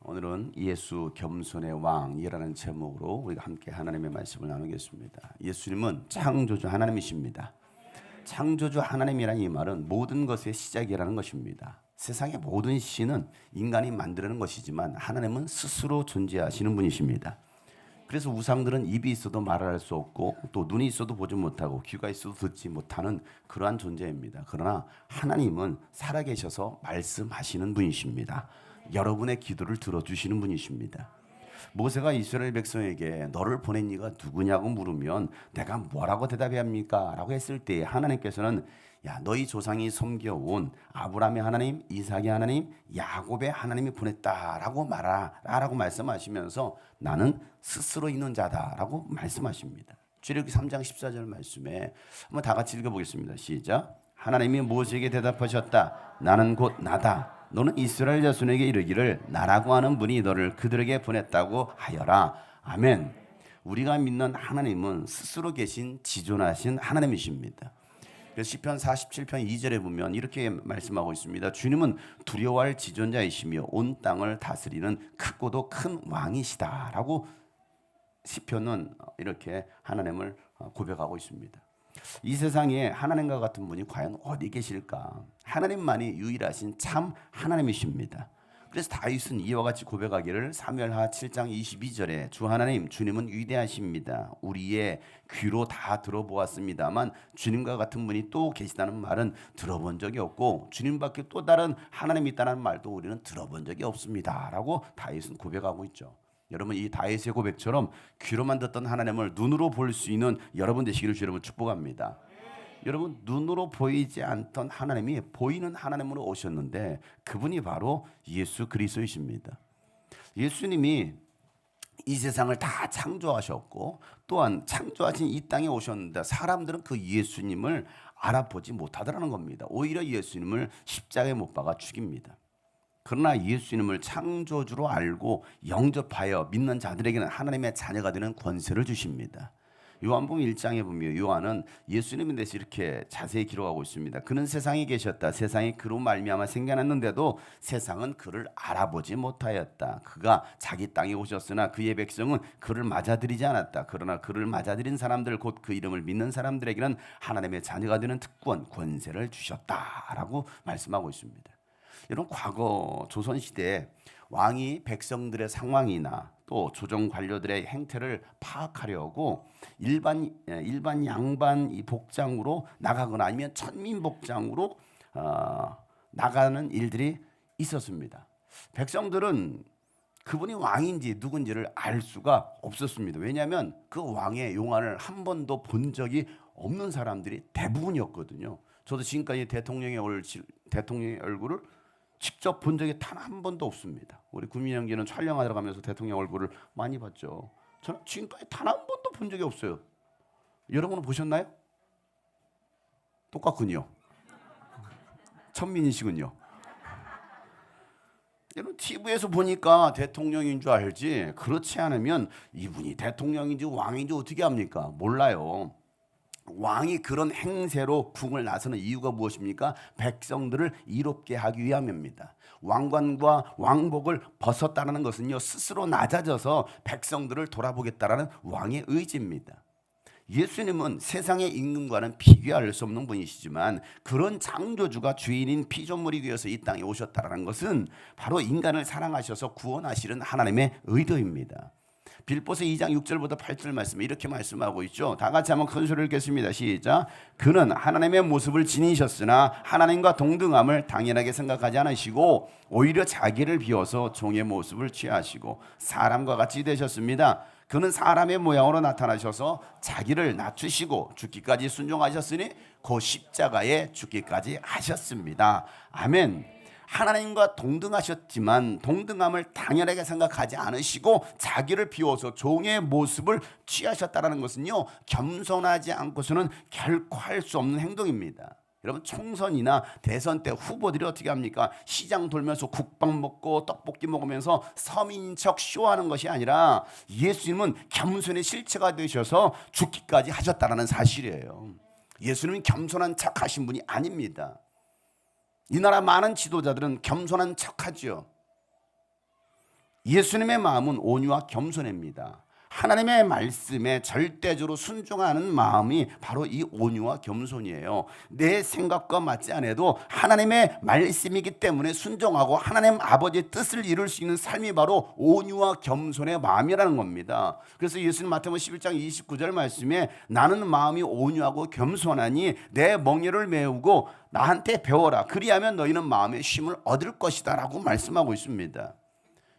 오늘은 예수 겸손의 왕이라는 제목으로 우리가 함께 하나님의 말씀을 나누겠습니다. 예수님은 창조주 하나님이십니다. 창조주 하나님이라는 이 말은 모든 것의 시작이라는 것입니다. 세상의 모든 신은 인간이 만드는 것이지만 하나님은 스스로 존재하시는 분이십니다. 그래서 우상들은 입이 있어도 말을 할 수 없고 또 눈이 있어도 보지 못하고 귀가 있어도 듣지 못하는 그러한 존재입니다. 그러나 하나님은 살아계셔서 말씀하시는 분이십니다. 여러분의 기도를 들어주시는 분이십니다. 모세가 이스라엘 백성에게 너를 보낸 이가 누구냐고 물으면 내가 뭐라고 대답해야 합니까? 라고 했을 때 하나님께서는 야, 너희 조상이 섬겨온 아브라함의 하나님, 이삭의 하나님, 야곱의 하나님이 보냈다라고 말하라라고 말씀하시면서 나는 스스로 있는 자다라고 말씀하십니다. 출애굽기 3장 14절 말씀에 한번 다 같이 읽어보겠습니다. 시작. 하나님이 모세에게 대답하셨다. 나는 곧 나다. 너는 이스라엘 자손에게 이르기를 나라고 하는 분이 너를 그들에게 보냈다고 하여라. 아멘. 우리가 믿는 하나님은 스스로 계신 지존하신 하나님이십니다. 그래서 시편 47편 2절에 보면 이렇게 말씀하고 있습니다. 주님은 두려워할 지존자이시며 온 땅을 다스리는 크고도 큰 왕이시다라고 시편은 이렇게 하나님을 고백하고 있습니다. 이 세상에 하나님과 같은 분이 과연 어디 계실까? 하나님만이 유일하신 참 하나님이십니다. 그래서 다윗은 이와 같이 고백하기를 사무엘하 7장 22절에 주 하나님 주님은 위대하십니다. 우리의 귀로 다 들어보았습니다만 주님과 같은 분이 또 계시다는 말은 들어본 적이 없고 주님밖에 또 다른 하나님이 있다는 말도 우리는 들어본 적이 없습니다. 라고 다윗은 고백하고 있죠. 여러분 이 다윗의 고백처럼 귀로만 듣던 하나님을 눈으로 볼 수 있는 여러분 되시기를 주 여러분 축복합니다. 여러분 눈으로 보이지 않던 하나님이 보이는 하나님으로 오셨는데 그분이 바로 예수 그리스도이십니다. 예수님이 이 세상을 다 창조하셨고 또한 창조하신 이 땅에 오셨는데 사람들은 그 예수님을 알아보지 못하더라는 겁니다. 오히려 예수님을 십자가에 못 박아 죽입니다. 그러나 예수님을 창조주로 알고 영접하여 믿는 자들에게는 하나님의 자녀가 되는 권세를 주십니다. 요한복음 1장에 보면 요한은 예수님에 대해서 이렇게 자세히 기록하고 있습니다. 그는 세상에 계셨다. 세상이 그로 말미암아 생겨났는데도 세상은 그를 알아보지 못하였다. 그가 자기 땅에 오셨으나 그의 백성은 그를 맞아들이지 않았다. 그러나 그를 맞아들인 사람들 곧 그 이름을 믿는 사람들에게는 하나님의 자녀가 되는 특권, 권세를 주셨다라고 말씀하고 있습니다. 여러분 과거 조선시대에 왕이 백성들의 상황이나 또 조정 관료들의 행태를 파악하려고 일반 양반 이 복장으로 나가거나 아니면 천민 복장으로 나가는 일들이 있었습니다. 백성들은 그분이 왕인지 누군지를 알 수가 없었습니다. 왜냐하면 그 왕의 용안을 한 번도 본 적이 없는 사람들이 대부분이었거든요. 저도 지금까지 대통령의 얼굴을 직접 본 적이 단 한 번도 없습니다. 우리 구민영기는 촬영하러 가면서 대통령 얼굴을 많이 봤죠. 저는 지금까지 단 한 번도 본 적이 없어요. 여러분은 보셨나요? 똑같군요. 천민이시군요. 여러분 TV에서 보니까 대통령인 줄 알지 그렇지 않으면 이분이 대통령인지 왕인지 어떻게 합니까? 몰라요. 왕이 그런 행세로 궁을 나서는 이유가 무엇입니까? 백성들을 이롭게 하기 위함입니다. 왕관과 왕복을 벗었다는 것은요 스스로 낮아져서 백성들을 돌아보겠다라는 왕의 의지입니다. 예수님은 세상의 임금과는 비교할 수 없는 분이시지만 그런 창조주가 주인인 피조물이 되어서 이 땅에 오셨다는 것은 바로 인간을 사랑하셔서 구원하시는 하나님의 의도입니다. 빌보서 2장 6절부터 8절 말씀 이렇게 말씀하고 있죠. 다 같이 한번 큰 소리를 읽겠습니다. 시작. 그는 하나님의 모습을 지니셨으나 하나님과 동등함을 당연하게 생각하지 않으시고 오히려 자기를 비워서 종의 모습을 취하시고 사람과 같이 되셨습니다. 그는 사람의 모양으로 나타나셔서 자기를 낮추시고 죽기까지 순종하셨으니 그 십자가에 죽기까지 하셨습니다. 아멘. 하나님과 동등하셨지만 동등함을 당연하게 생각하지 않으시고 자기를 비워서 종의 모습을 취하셨다는 것은요 겸손하지 않고서는 결코 할 수 없는 행동입니다. 여러분 총선이나 대선 때 후보들이 어떻게 합니까? 시장 돌면서 국밥 먹고 떡볶이 먹으면서 서민인 척 쇼하는 것이 아니라 예수님은 겸손의 실체가 되셔서 죽기까지 하셨다는 사실이에요. 예수님은 겸손한 척 하신 분이 아닙니다. 이 나라 많은 지도자들은 겸손한 척하죠. 예수님의 마음은 온유와 겸손입니다. 하나님의 말씀에 절대적으로 순종하는 마음이 바로 이 온유와 겸손이에요. 내 생각과 맞지 않아도 하나님의 말씀이기 때문에 순종하고 하나님 아버지의 뜻을 이룰 수 있는 삶이 바로 온유와 겸손의 마음이라는 겁니다. 그래서 예수님 마태복음 11장 29절 말씀에 나는 마음이 온유하고 겸손하니 내 멍에를 메우고 나한테 배워라. 그리하면 너희는 마음의 쉼을 얻을 것이다 라고 말씀하고 있습니다.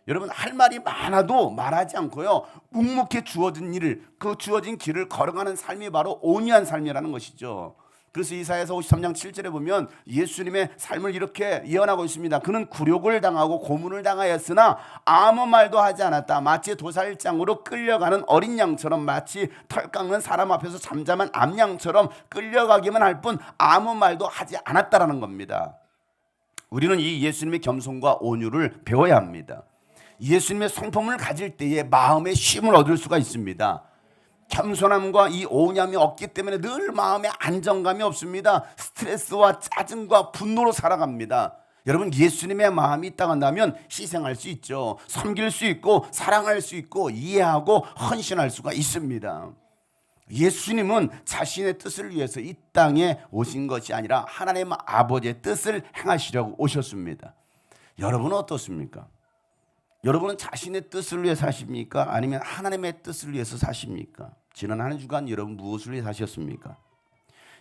여러분, 할 말이 많아도 말하지 않고요, 묵묵히 주어진 일을, 그 주어진 길을 걸어가는 삶이 바로 온유한 삶이라는 것이죠. 그래서 이사야서 53장 7절에 보면 예수님의 삶을 이렇게 예언하고 있습니다. 그는 굴욕을 당하고 고문을 당하였으나 아무 말도 하지 않았다. 마치 도살장으로 끌려가는 어린 양처럼, 마치 털 깎는 사람 앞에서 잠잠한 암양처럼 끌려가기만 할 뿐 아무 말도 하지 않았다라는 겁니다. 우리는 이 예수님의 겸손과 온유를 배워야 합니다. 예수님의 성품을 가질 때에 마음의 쉼을 얻을 수가 있습니다. 겸손함과 이 온유함이 없기 때문에 늘 마음에 안정감이 없습니다. 스트레스와 짜증과 분노로 살아갑니다. 여러분, 예수님의 마음이 있다고 한다면 희생할 수 있죠. 섬길 수 있고 사랑할 수 있고 이해하고 헌신할 수가 있습니다. 예수님은 자신의 뜻을 위해서 이 땅에 오신 것이 아니라 하나님 아버지의 뜻을 행하시려고 오셨습니다. 여러분은 어떻습니까? 여러분은 자신의 뜻을 위해 사십니까? 아니면 하나님의 뜻을 위해서 사십니까? 지난 한 주간 여러분 무엇을 위해 사셨습니까?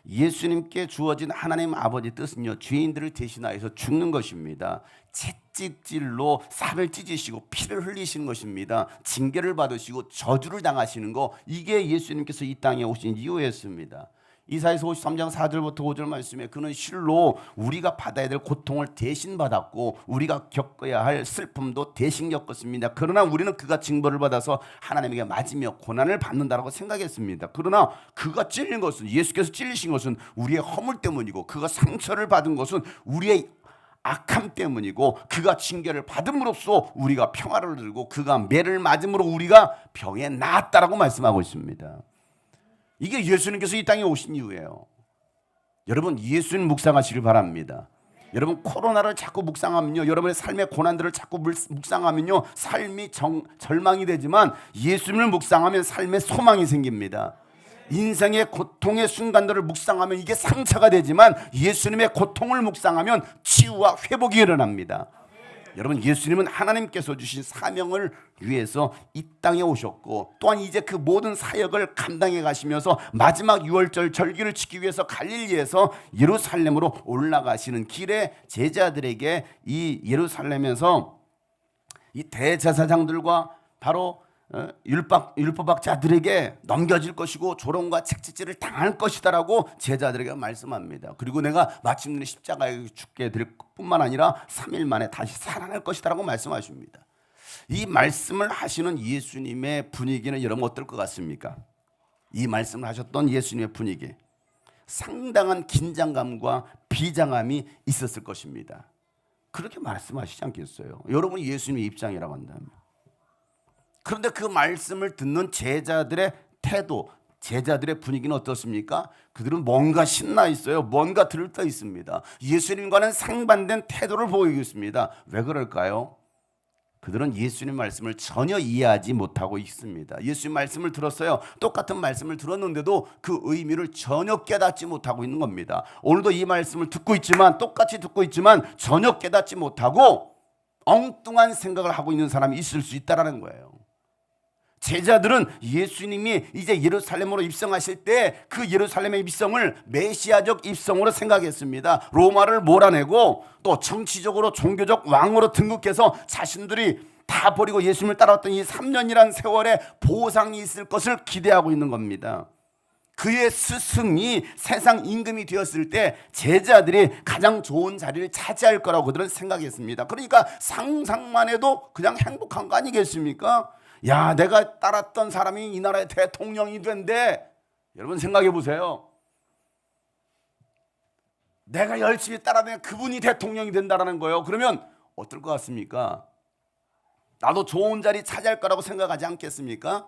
예수님께 주어진 하나님 아버지 뜻은요, 죄인들을 대신하여서 죽는 것입니다. 채찍질로 살을 찢으시고 피를 흘리시는 것입니다. 징계를 받으시고 저주를 당하시는 거, 이게 예수님께서 이 땅에 오신 이유였습니다. 이사야서 53장 4절부터 5절 말씀에 그는 실로 우리가 받아야 될 고통을 대신 받았고 우리가 겪어야 할 슬픔도 대신 겪었습니다. 그러나 우리는 그가 징벌을 받아서 하나님에게 맞으며 고난을 받는다라고 생각했습니다. 그러나 그가 찔린 것은, 예수께서 찔리신 것은 우리의 허물 때문이고 그가 상처를 받은 것은 우리의 악함 때문이고 그가 징계를 받음으로써 우리가 평화를 누리고 그가 매를 맞음으로 우리가 병에 나았다라고 말씀하고 있습니다. 이게 예수님께서 이 땅에 오신 이유예요. 여러분, 예수님 묵상하시길 바랍니다. 여러분, 코로나를 자꾸 묵상하면요, 여러분의 삶의 고난들을 자꾸 묵상하면요, 삶이 절망이 되지만 예수님을 묵상하면 삶의 소망이 생깁니다. 인생의 고통의 순간들을 묵상하면 이게 상처가 되지만 예수님의 고통을 묵상하면 치유와 회복이 일어납니다. 여러분, 예수님은 하나님께서 주신 사명을 위해서 이 땅에 오셨고 또한 이제 그 모든 사역을 감당해 가시면서 마지막 유월절 절기를 지키기 위해서 갈릴리에서 예루살렘으로 올라가시는 길에 제자들에게 이 예루살렘에서 이 대제사장들과 바로 율법학자들에게 넘겨질 것이고 조롱과 책짓질을 당할 것이다라고 제자들에게 말씀합니다. 그리고 내가 마침내 십자가에 죽게 될 뿐만 아니라 3일 만에 다시 살아날 것이다라고 말씀하십니다. 이 말씀을 하시는 예수님의 분위기는 여러분 어떨 것 같습니까? 이 말씀을 하셨던 예수님의 분위기, 상당한 긴장감과 비장함이 있었을 것입니다. 그렇게 말씀하시지 않겠어요? 여러분이 예수님의 입장이라고 한다면. 그런데 그 말씀을 듣는 제자들의 태도, 제자들의 분위기는 어떻습니까? 그들은 뭔가 신나 있어요. 뭔가 들떠 있습니다. 예수님과는 상반된 태도를 보이고 있습니다. 왜 그럴까요? 그들은 예수님 말씀을 전혀 이해하지 못하고 있습니다. 예수님 말씀을 들었어요. 똑같은 말씀을 들었는데도 그 의미를 전혀 깨닫지 못하고 있는 겁니다. 오늘도 이 말씀을 듣고 있지만, 똑같이 듣고 있지만 전혀 깨닫지 못하고 엉뚱한 생각을 하고 있는 사람이 있을 수 있다는 거예요. 제자들은 예수님이 이제 예루살렘으로 입성하실 때 그 예루살렘의 입성을 메시아적 입성으로 생각했습니다. 로마를 몰아내고 또 정치적으로 종교적 왕으로 등극해서 자신들이 다 버리고 예수님을 따라왔던 이 3년이라는 세월에 보상이 있을 것을 기대하고 있는 겁니다. 그의 스승이 세상 임금이 되었을 때 제자들이 가장 좋은 자리를 차지할 거라고 그들은 생각했습니다. 그러니까 상상만 해도 그냥 행복한 거 아니겠습니까? 야, 내가 따랐던 사람이 이 나라의 대통령이 된대. 여러분 생각해 보세요. 내가 열심히 따라다니면 그분이 대통령이 된다는 거예요. 그러면 어떨 것 같습니까? 나도 좋은 자리 차지할 거라고 생각하지 않겠습니까?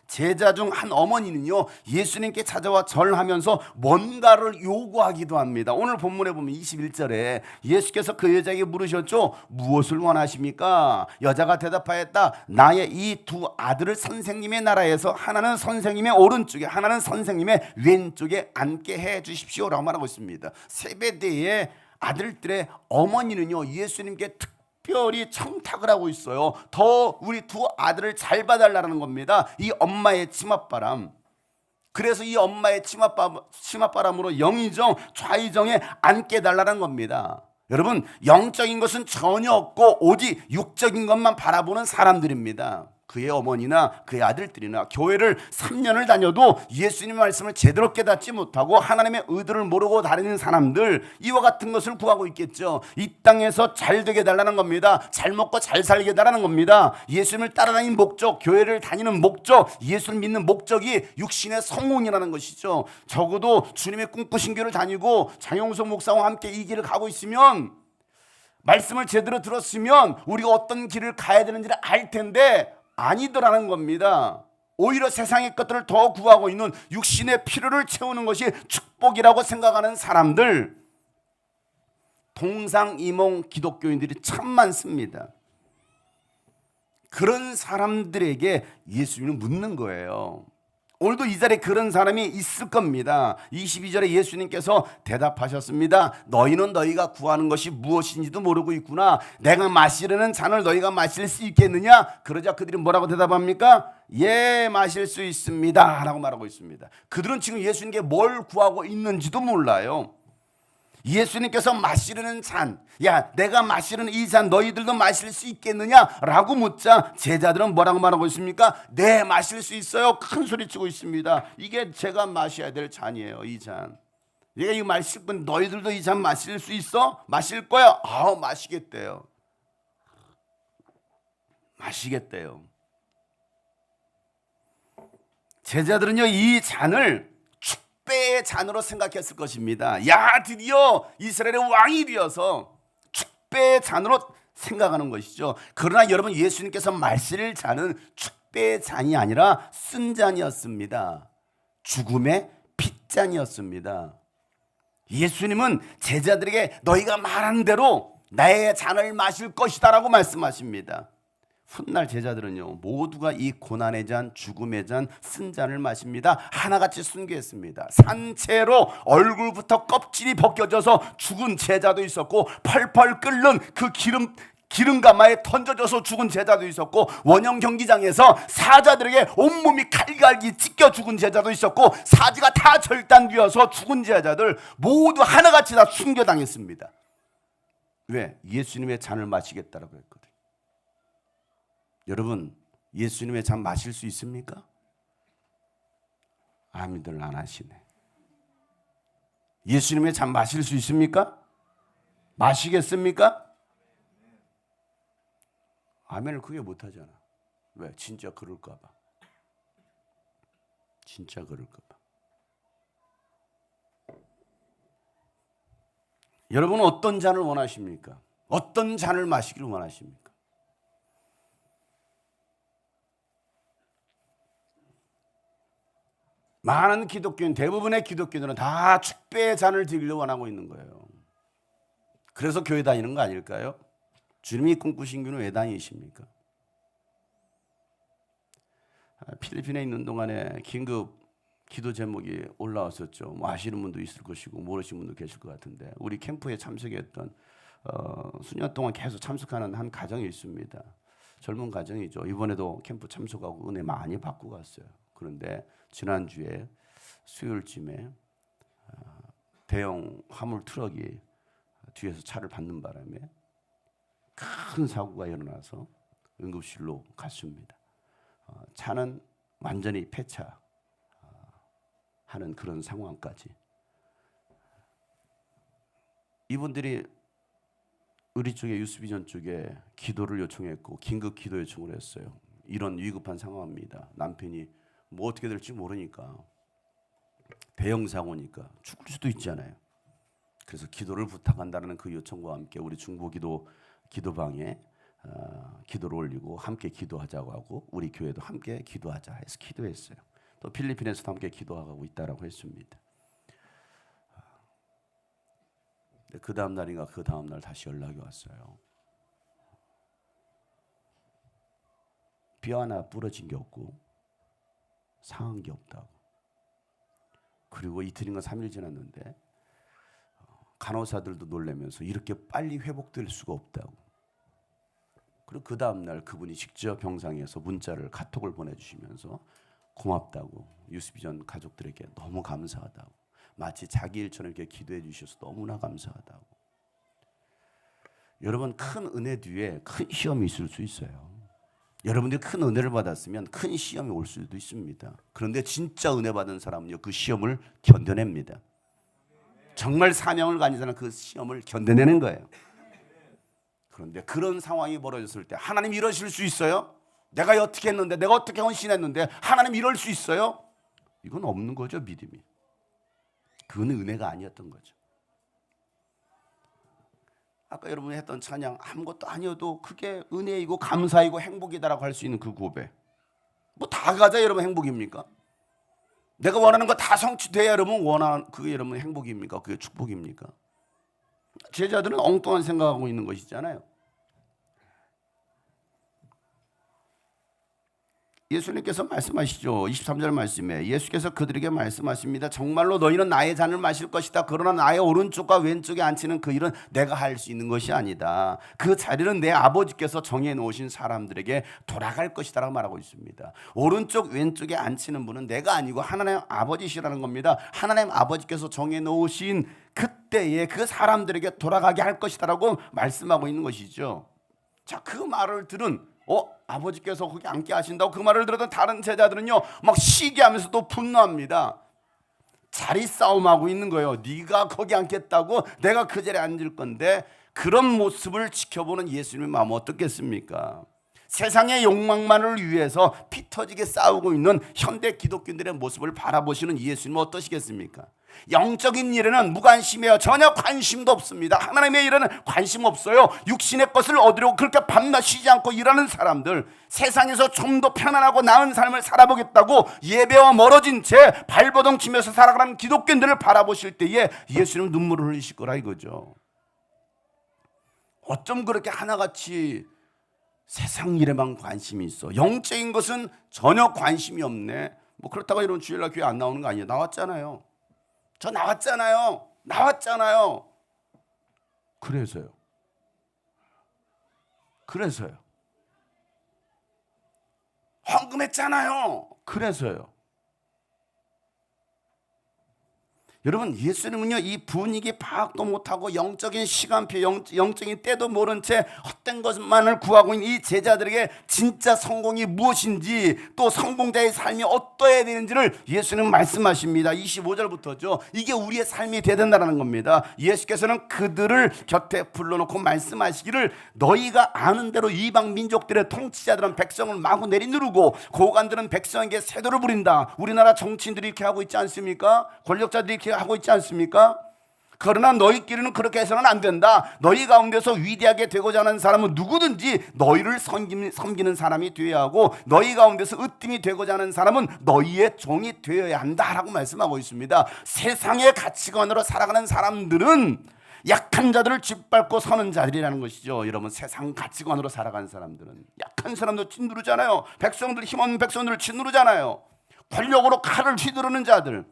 제자 중 한 어머니는요, 예수님께 찾아와 절하면서 뭔가를 요구하기도 합니다. 오늘 본문에 보면 21절에 예수께서 그 여자에게 물으셨죠. 무엇을 원하십니까? 여자가 대답하였다. 나의 이 두 아들을 선생님의 나라에서 하나는 선생님의 오른쪽에 하나는 선생님의 왼쪽에 앉게 해 주십시오라고 말하고 있습니다. 세베대의 아들들의 어머니는요, 예수님께 특별히 청탁을 하고 있어요. 더 우리 두 아들을 잘 봐달라는 겁니다. 이 엄마의 치맛바람. 그래서 이 엄마의 치맛바람으로 영의정 좌의정에 앉게 달라는 겁니다. 여러분, 영적인 것은 전혀 없고 오직 육적인 것만 바라보는 사람들입니다. 그의 어머니나 그의 아들들이나 교회를 3년을 다녀도 예수님의 말씀을 제대로 깨닫지 못하고 하나님의 의도를 모르고 다니는 사람들, 이와 같은 것을 구하고 있겠죠. 이 땅에서 잘 되게 달라는 겁니다. 잘 먹고 잘 살게 달라는 겁니다. 예수님을 따라다니는 목적, 교회를 다니는 목적, 예수를 믿는 목적이 육신의 성공이라는 것이죠. 적어도 주님의 꿈꾸신 교회를 다니고 장용석 목사와 함께 이 길을 가고 있으면, 말씀을 제대로 들었으면 우리가 어떤 길을 가야 되는지를 알 텐데 아니더라는 겁니다. 오히려 세상의 것들을 더 구하고 있는, 육신의 필요를 채우는 것이 축복이라고 생각하는 사람들, 동상이몽 기독교인들이 참 많습니다. 그런 사람들에게 예수님은 묻는 거예요. 오늘도 이 자리에 그런 사람이 있을 겁니다. 22절에 예수님께서 대답하셨습니다. 너희는 너희가 구하는 것이 무엇인지도 모르고 있구나. 내가 마시려는 잔을 너희가 마실 수 있겠느냐? 그러자 그들이 뭐라고 대답합니까? 예, 마실 수 있습니다 라고 말하고 있습니다. 그들은 지금 예수님께 뭘 구하고 있는지도 몰라요. 예수님께서 마시려는 잔, 야, 내가 마시려는 이 잔 너희들도 마실 수 있겠느냐라고 묻자 제자들은 뭐라고 말하고 있습니까? 네, 마실 수 있어요. 큰 소리치고 있습니다. 이게 제가 마셔야 될 잔이에요. 이 잔. 얘가 이거 마실 건, 너희들도 이 잔 마실 수 있어? 마실 거야? 마시겠대요. 마시겠대요. 제자들은요, 이 잔을 축배의 잔으로 생각했을 것입니다. 야, 드디어 이스라엘의 왕이 되어서 축배의 잔으로 생각하는 것이죠. 그러나 여러분, 예수님께서 마실 잔은 축배의 잔이 아니라 쓴 잔이었습니다. 죽음의 핏잔이었습니다. 예수님은 제자들에게 너희가 말한 대로 나의 잔을 마실 것이다 라고 말씀하십니다. 훗날 제자들은요, 모두가 이 고난의 잔, 죽음의 잔, 쓴 잔을 마십니다. 하나같이 순교했습니다. 산채로 얼굴부터 껍질이 벗겨져서 죽은 제자도 있었고, 펄펄 끓는 그 기름가마에 던져져서 죽은 제자도 있었고, 원형 경기장에서 사자들에게 온몸이 칼갈기 찢겨 죽은 제자도 있었고, 사지가 다 절단되어서 죽은 제자들 모두 하나같이 다 순교당했습니다. 왜? 예수님의 잔을 마시겠다라고 했거든요. 여러분, 예수님의 잔 마실 수 있습니까? 아멘들 안 하시네. 예수님의 잔 마실 수 있습니까? 마시겠습니까? 아멘을 크게 못하잖아. 왜? 진짜 그럴까 봐. 진짜 그럴까 봐. 여러분은 어떤 잔을 원하십니까? 어떤 잔을 마시기를 원하십니까? 많은 기독교인, 대부분의 기독교인들은 다 축배의 잔을 드리려 원하고 있는 거예요. 그래서 교회 다니는 거 아닐까요? 주님이 꿈꾸신 교회는 왜 다니십니까? 필리핀에 있는 동안에 긴급 기도 제목이 올라왔었죠. 뭐 아시는 분도 있을 것이고 모르시는 분도 계실 것 같은데, 우리 캠프에 참석했던 수년 동안 계속 참석하는 한 가정이 있습니다. 젊은 가정이죠. 이번에도 캠프 참석하고 은혜 많이 받고 갔어요. 그런데 지난주에 수요일쯤에 대형 화물 트럭이 뒤에서 차를 받는 바람에 큰 사고가 일어나서 응급실로 갔습니다. 차는 완전히 폐차하는 그런 상황까지. 이분들이 우리 쪽에 유스비전 쪽에 기도를 요청했고 긴급 기도 요청을 했어요. 이런 위급한 상황입니다. 남편이 뭐 어떻게 될지 모르니까, 대형 사고니까 죽을 수도 있잖아요. 그래서 기도를 부탁한다는 그 요청과 함께 우리 중보기도 기도방에 기도를 올리고 함께 기도하자고 하고 우리 교회도 함께 기도하자 해서 기도했어요. 또 필리핀에서도 함께 기도하고 있다라고 했습니다. 그 다음 날인가 그 다음 날 다시 연락이 왔어요. 뼈 하나 부러진 게 없고 상한 게 없다고. 그리고 이틀인가 3일 지났는데 간호사들도 놀라면서 이렇게 빨리 회복될 수가 없다고. 그리고 그 다음 날 그분이 직접 병상에서 문자를 카톡을 보내주시면서 고맙다고, 유스비전 가족들에게 너무 감사하다고, 마치 자기 일처럼 이렇게 기도해 주셔서 너무나 감사하다고. 여러분, 큰 은혜 뒤에 큰 시험이 있을 수 있어요. 여러분들이 큰 은혜를 받았으면 큰 시험이 올 수도 있습니다. 그런데 진짜 은혜 받은 사람은요, 그 시험을 견뎌냅니다. 정말 사명을 가진 사람은 그 시험을 견뎌내는 거예요. 그런데 그런 상황이 벌어졌을 때 하나님 이러실 수 있어요? 내가 어떻게 했는데, 내가 어떻게 헌신했는데 하나님 이럴 수 있어요? 이건 없는 거죠, 믿음이. 그건 은혜가 아니었던 거죠. 아까 여러분이 했던 찬양, 아무것도 아니어도 그게 은혜이고 감사이고 행복이다라고 할 수 있는 그 고백. 뭐 다 가자 여러분 행복입니까? 내가 원하는 거 다 성취돼야 여러분 원하는 그게 여러분 행복입니까? 그게 축복입니까? 제자들은 엉뚱한 생각하고 있는 것이잖아요. 예수님께서 말씀하시죠. 23절 말씀에 예수께서 그들에게 말씀하십니다. 정말로 너희는 나의 잔을 마실 것이다. 그러나 나의 오른쪽과 왼쪽에 앉히는 그 일은 내가 할 수 있는 것이 아니다. 그 자리는 내 아버지께서 정해 놓으신 사람들에게 돌아갈 것이다 라고 말하고 있습니다. 오른쪽 왼쪽에 앉히는 분은 내가 아니고 하나님 아버지시라는 겁니다. 하나님 아버지께서 정해 놓으신 그때에 그 사람들에게 돌아가게 할 것이다 라고 말씀하고 있는 것이죠. 자, 그 말을 들은 아버지께서 거기 앉게 하신다고 그 말을 들었던 다른 제자들은요 막 시기하면서도 분노합니다. 자리 싸움하고 있는 거예요. 네가 거기 앉겠다고, 내가 그 자리에 앉을 건데. 그런 모습을 지켜보는 예수님의 마음은 어떻겠습니까? 세상의 욕망만을 위해서 피 터지게 싸우고 있는 현대 기독교인들의 모습을 바라보시는 예수님은 어떠시겠습니까? 영적인 일에는 무관심해요. 전혀 관심도 없습니다. 하나님의 일에는 관심 없어요. 육신의 것을 얻으려고 그렇게 밤낮 쉬지 않고 일하는 사람들, 세상에서 좀 더 편안하고 나은 삶을 살아보겠다고 예배와 멀어진 채 발버둥 치면서 살아가는 기독교인들을 바라보실 때에 예수님은 눈물을 흘리실 거라 이거죠. 어쩜 그렇게 하나같이 세상 일에만 관심이 있어, 영적인 것은 전혀 관심이 없네. 뭐 그렇다고 이런 주일날 교회 안 나오는 거 아니에요. 나왔잖아요. 저 나왔잖아요. 그래서요. 헌금했잖아요. 그래서요. 여러분, 예수님은요 이 분위기 파악도 못하고 영적인 시간표, 영적인 때도 모른 채 헛된 것만을 구하고 있는 이 제자들에게 진짜 성공이 무엇인지, 또 성공자의 삶이 어떠해야 되는지를 예수님은 말씀하십니다. 25절부터죠. 이게 우리의 삶이 되야 된다는 겁니다. 예수께서는 그들을 곁에 불러놓고 말씀하시기를, 너희가 아는 대로 이방 민족들의 통치자들은 백성을 마구 내리누르고 고관들은 백성에게 세도를 부린다. 우리나라 정치인들이 이렇게 하고 있지 않습니까? 권력자들이 이렇게 하고 있지 않습니까? 그러나 너희끼리는 그렇게 해서는 안 된다. 너희 가운데서 위대하게 되고자 하는 사람은 누구든지 너희를 섬기는 사람이 되어야 하고, 너희 가운데서 으뜸이 되고자 하는 사람은 너희의 종이 되어야 한다라고 말씀하고 있습니다. 세상의 가치관으로 살아가는 사람들은 약한 자들을 짓밟고 서는 자들이라는 것이죠. 여러분, 세상 가치관으로 살아가는 사람들은 약한 사람도 짓누르잖아요. 백성들, 힘없는 백성들을 짓누르잖아요. 권력으로 칼을 휘두르는 자들.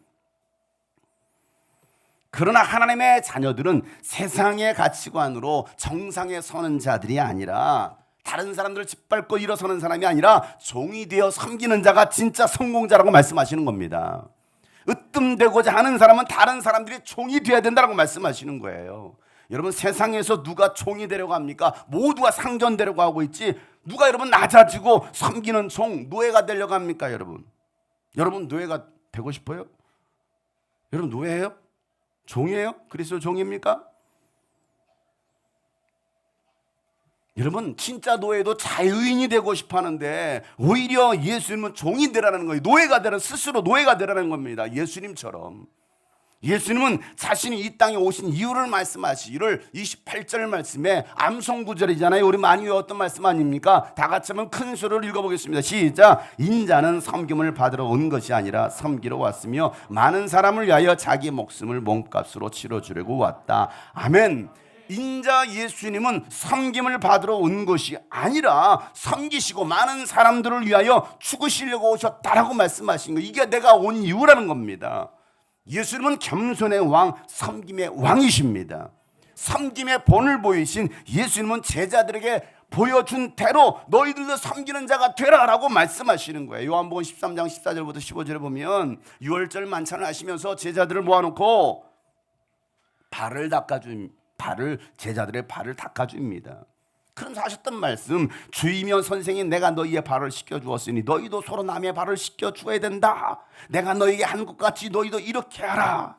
그러나 하나님의 자녀들은 세상의 가치관으로 정상에 서는 자들이 아니라, 다른 사람들을 짓밟고 일어서는 사람이 아니라 종이 되어 섬기는 자가 진짜 성공자라고 말씀하시는 겁니다. 으뜸되고자 하는 사람은 다른 사람들이 종이 되어야 된다고 말씀하시는 거예요. 여러분, 세상에서 누가 종이 되려고 합니까? 모두가 상전되려고 하고 있지, 누가 여러분 낮아지고 섬기는 종, 노예가 되려고 합니까? 여러분 노예가 되고 싶어요? 여러분 노예예요? 종이에요? 그리스도 종입니까? 여러분, 진짜 노예도 자유인이 되고 싶어 하는데 오히려 예수님은 종이 되라는 거예요. 노예가 되라, 스스로 노예가 되라는 겁니다. 예수님처럼. 예수님은 자신이 이 땅에 오신 이유를 말씀하시기를 28절 말씀에 암송구절이잖아요. 우리 많이 외웠던 말씀 아닙니까? 다 같이 한번 큰 소리로 읽어보겠습니다. 시작. 인자는 섬김을 받으러 온 것이 아니라 섬기러 왔으며 많은 사람을 위하여 자기 목숨을 몸값으로 치러주려고 왔다. 아멘. 인자 예수님은 섬김을 받으러 온 것이 아니라 섬기시고 많은 사람들을 위하여 죽으시려고 오셨다라고 말씀하신 거예요. 이게 내가 온 이유라는 겁니다. 예수님은 겸손의 왕, 섬김의 왕이십니다. 섬김의 본을 보이신 예수님은 제자들에게 보여준 대로 너희들도 섬기는 자가 되라라고 말씀하시는 거예요. 요한복음 13장 14절부터 15절에 보면 유월절 만찬을 하시면서 제자들을 모아놓고 제자들의 발을 닦아줍니다. 그러면서 하셨던 말씀, 주이며 선생이 내가 너희의 발을 씻겨주었으니 너희도 서로 남의 발을 씻겨주어야 된다. 내가 너희에게 한 것 같이 너희도 이렇게 하라.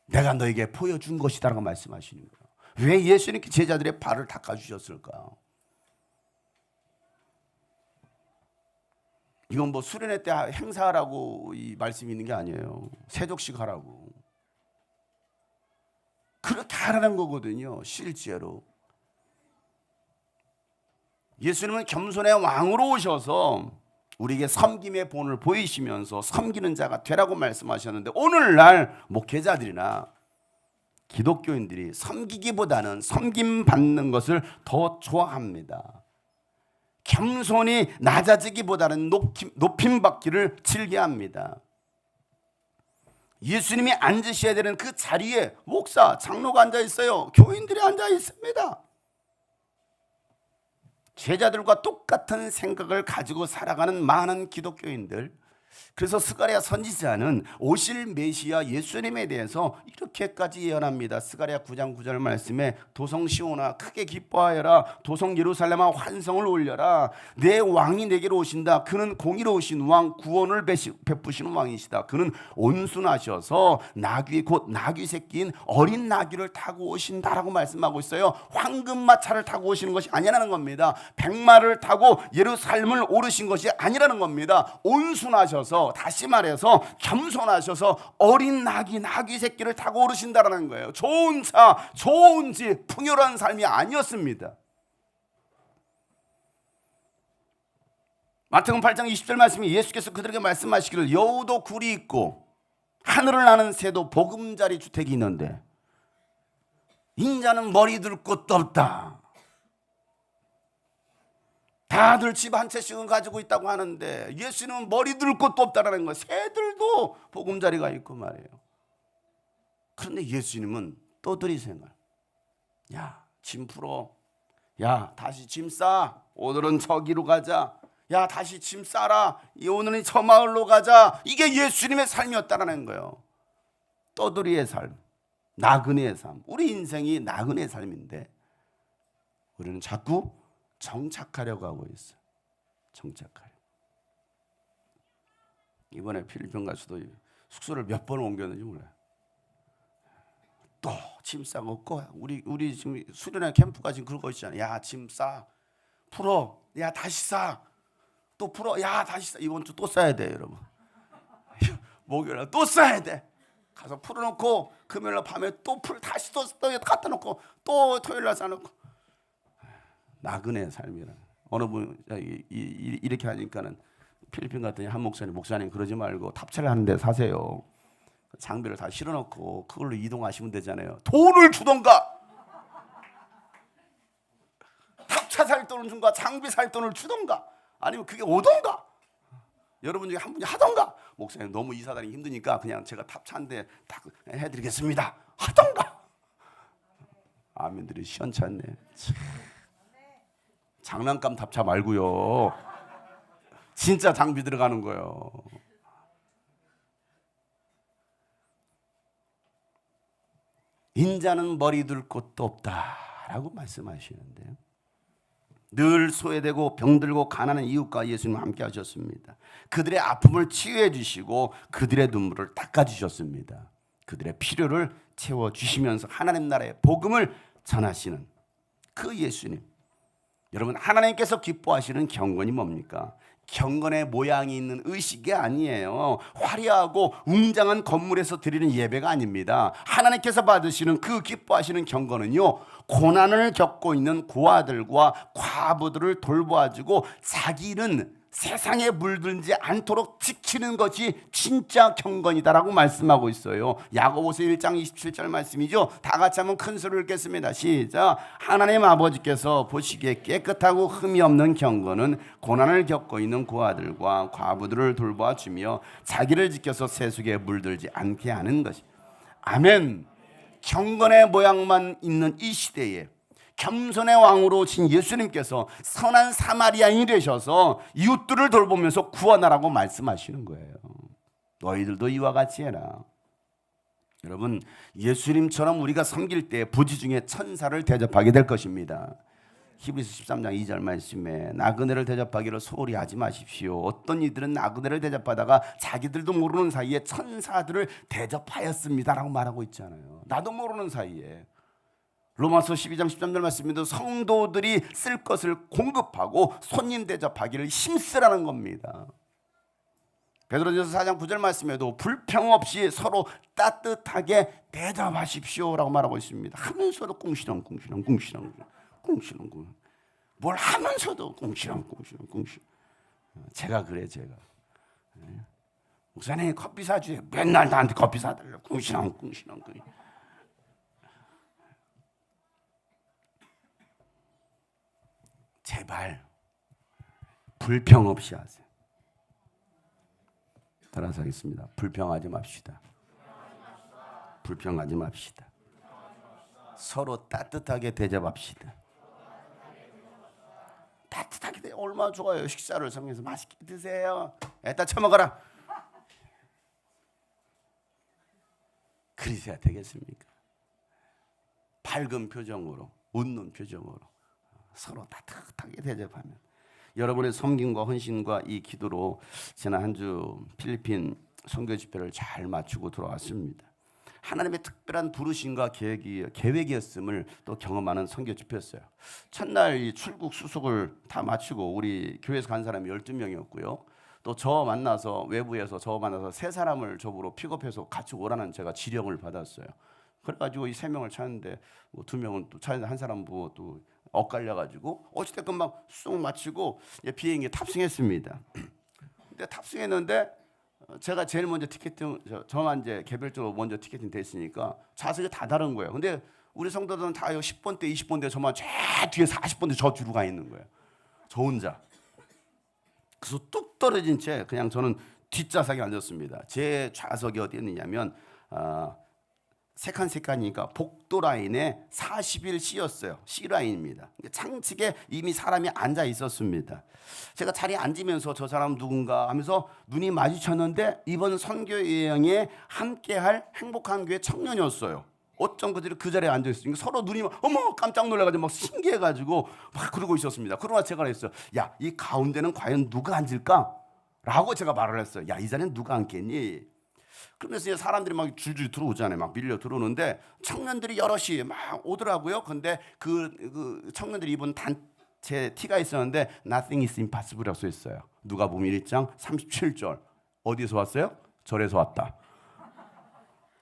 내가 너희에게 보여준 것이다 라고 말씀하시는 거예요. 왜 예수님께 제자들의 발을 닦아주셨을까? 이건 뭐 수련회 때 행사하라고 이 말씀이 있는 게 아니에요. 세족식 하라고. 그렇게 하라는 거거든요. 실제로 예수님은 겸손의 왕으로 오셔서 우리에게 섬김의 본을 보이시면서 섬기는 자가 되라고 말씀하셨는데, 오늘날 목회자들이나 기독교인들이 섬기기보다는 섬김 받는 것을 더 좋아합니다. 겸손히 낮아지기보다는 높임 받기를 즐겨합니다. 예수님이 앉으셔야 되는 그 자리에 목사, 장로가 앉아 있어요. 교인들이 앉아 있습니다. 제자들과 똑같은 생각을 가지고 살아가는 많은 기독교인들. 그래서 스가랴 선지자는 오실 메시아 예수님에 대해서 이렇게까지 예언합니다. 스가랴 9장 9절 말씀에 도성 시온아 크게 기뻐하여라. 도성 예루살렘아 환성을 올려라. 내 왕이 내게로 오신다. 그는 공의로우신 왕, 구원을 베푸시는 왕이시다. 그는 온순하셔서 나귀 곧 나귀 새끼인 어린 나귀를 타고 오신다라고 말씀하고 있어요. 황금마차를 타고 오시는 것이 아니라는 겁니다. 백마를 타고 예루살렘을 오르신 것이 아니라는 겁니다. 온순하셔서, 다시 말해서 겸손하셔서 어린 나귀 새끼를 타고 오르신다라는 거예요. 좋은 차, 좋은 집, 풍요로운 삶이 아니었습니다. 마태복음 8장 20절 말씀이 예수께서 그들에게 말씀하시기를 여우도 굴이 있고 하늘을 나는 새도 보금자리 주택이 있는데 인자는 머리 둘 곳도 없다. 다들 집 한 채씩은 가지고 있다고 하는데 예수님은 머리 둘 곳도 없다라는 거예요. 새들도 보금자리가 있고 말이에요. 그런데 예수님은 떠들이 생활. 야, 짐 풀어. 야, 다시 짐 싸. 오늘은 저기로 가자. 야, 다시 짐 싸라. 오늘은 저 마을로 가자. 이게 예수님의 삶이었다라는 거예요. 떠들이의 삶, 나그네의 삶. 우리 인생이 나그네의 삶인데 우리는 자꾸 정착하려고 하고 있어요. 정착하려. 이번에 필리핀 가서도 숙소를 몇 번 옮겼는지 몰라요. 또 짐 싸고 우리 지금 수련회 캠프가 지금 그런 거 있잖아요. 야, 짐 싸, 풀어. 야, 다시 싸, 또 풀어. 야, 다시 싸. 이번 주 또 싸야 돼, 여러분. 목요일에 또 싸야 돼. 가서 풀어놓고 금요일 밤에 다시 또 갖다 놓고 또 토요일 날 싸놓고. 나그네 삶이라. 어느 분 이렇게 하니까는 필리핀 갔더니 한 목사님 그러지 말고 탑차를 하는 데 사세요. 장비를 다 실어놓고 그걸로 이동하시면 되잖아요. 돈을 주던가, 탑차 살 돈을 준가, 장비 살 돈을 주던가, 아니면 그게 오던가. 여러분 중에 한 분이 하던가, 목사님 너무 이사 다니기 힘드니까 그냥 제가 탑차 한 대 딱 해드리겠습니다 하던가. 아멘들이 시원찮네. 장난감 탑차 말고요. 진짜 장비 들어가는 거예요. 인자는 머리 둘 곳도 없다라고 말씀하시는데요. 늘 소외되고 병들고 가난한 이웃과 예수님 함께 하셨습니다. 그들의 아픔을 치유해 주시고 그들의 눈물을 닦아 주셨습니다. 그들의 필요를 채워 주시면서 하나님 나라의 복음을 전하시는 그 예수님. 여러분, 하나님께서 기뻐하시는 경건이 뭡니까? 경건의 모양이 있는 의식이 아니에요. 화려하고 웅장한 건물에서 드리는 예배가 아닙니다. 하나님께서 받으시는 그 기뻐하시는 경건은요, 고난을 겪고 있는 고아들과 과부들을 돌보아주고 자기는 세상에 물들지 않도록 지키는 것이 진짜 경건이다라고 말씀하고 있어요. 야고보서 1장 27절 말씀이죠. 다 같이 한번 큰 소리를 읽겠습니다. 시작. 하나님 아버지께서 보시기에 깨끗하고 흠이 없는 경건은 고난을 겪고 있는 고아들과 과부들을 돌보아주며 자기를 지켜서 세속에 물들지 않게 하는 것이. 아멘. 경건의 모양만 있는 이 시대에 겸손의 왕으로 오신 예수님께서 선한 사마리아인이 되셔서 이웃들을 돌보면서 구원하라고 말씀하시는 거예요. 너희들도 이와 같이 해라. 여러분, 예수님처럼 우리가 섬길 때 부지 중에 천사를 대접하게 될 것입니다. 히브리서 13장 2절 말씀에 나그네를 대접하기를 소홀히 하지 마십시오. 어떤 이들은 나그네를 대접하다가 자기들도 모르는 사이에 천사들을 대접하였습니다라고 말하고 있잖아요. 나도 모르는 사이에. 로마서 12장 13절 말씀입니다. 성도들이 쓸 것을 공급하고 손님 대접하기를 힘쓰라는 겁니다. 베드로전서 4장 9절 말씀에도 불평 없이 서로 따뜻하게 대접하십시오라고 말하고 있습니다. 하면서도 꿍시렁꿍시렁 뭘 하면서도 꿍시렁. 제가 그래 제가. 목사님 커피 사주세요. 맨날 나한테 커피 사달라고 꿍시렁. 제발 불평 없이 하세요. 따라서 하겠습니다. 불평하지 맙시다. 불평하지 맙시다. 서로 따뜻하게 대접합시다. 따뜻하게 얼마나 좋아요. 식사를 성에서 맛있게 드세요. 에따 처먹어라. 그러셔야 되겠습니까? 밝은 표정으로, 웃는 표정으로 서로 따뜻하게 대접하면 여러분의 섬김과 헌신과 이 기도로 지난 한 주 필리핀 선교 집회를 잘 마치고 돌아왔습니다. 하나님의 특별한 부르심과 계획이었음을 또 경험하는 선교 집회였어요. 첫날 이 출국 수속을 다 마치고 우리 교회에서 간 사람이 12명이었고요. 또 저 만나서 외부에서 저 만나서 세 사람을 저보러 픽업해서 같이 오라는 제가 지령을 받았어요. 그래가지고 이 세 명을 찾는데 뭐 두 명은 또 찾는데 한 사람은 또 엇갈려가지고 어찌됐건 막 쑥 마치고 비행기에 탑승했습니다. 근데 탑승했는데 제가 제일 먼저 티켓팅 저만 이제 개별적으로 먼저 티켓팅 됐으니까 좌석이 다 다른 거예요. 근데 우리 성도들은 다 10번대, 20번대 저만 쫙 뒤에 40번대 저 뒤로 가 있는 거예요. 저 혼자. 그래서 뚝 떨어진 채 그냥 저는 뒷좌석에 앉았습니다. 제 좌석이 어디 있느냐면 세 칸이니까 복도 라인에 41C였어요. C라인입니다. 창측에 이미 사람이 앉아 있었습니다. 제가 자리에 앉으면서 저 사람 누군가 하면서 눈이 마주쳤는데 이번 선교 여행에 함께할 행복한 교회 청년이었어요. 어쩜 그들이 그 자리에 앉아 있으니까 서로 눈이 어머 깜짝 놀라가지고 막 신기해가지고 막 그러고 있었습니다. 그러나 제가 그랬어요. 야, 이 가운데는 과연 누가 앉을까? 라고 제가 말을 했어요. 야, 이 자리는 누가 앉겠니? 그러면서 이제 사람들이 막 줄줄 들어오잖아요. 막 밀려 들어오는데 청년들이 여럿이 막 오더라고요. 근데 그 청년들이 입은 단체 티가 있었는데 Nothing is impossible이라고 써 있어요. 누가복음 1장 37절. 어디서 왔어요? 절에서 왔다.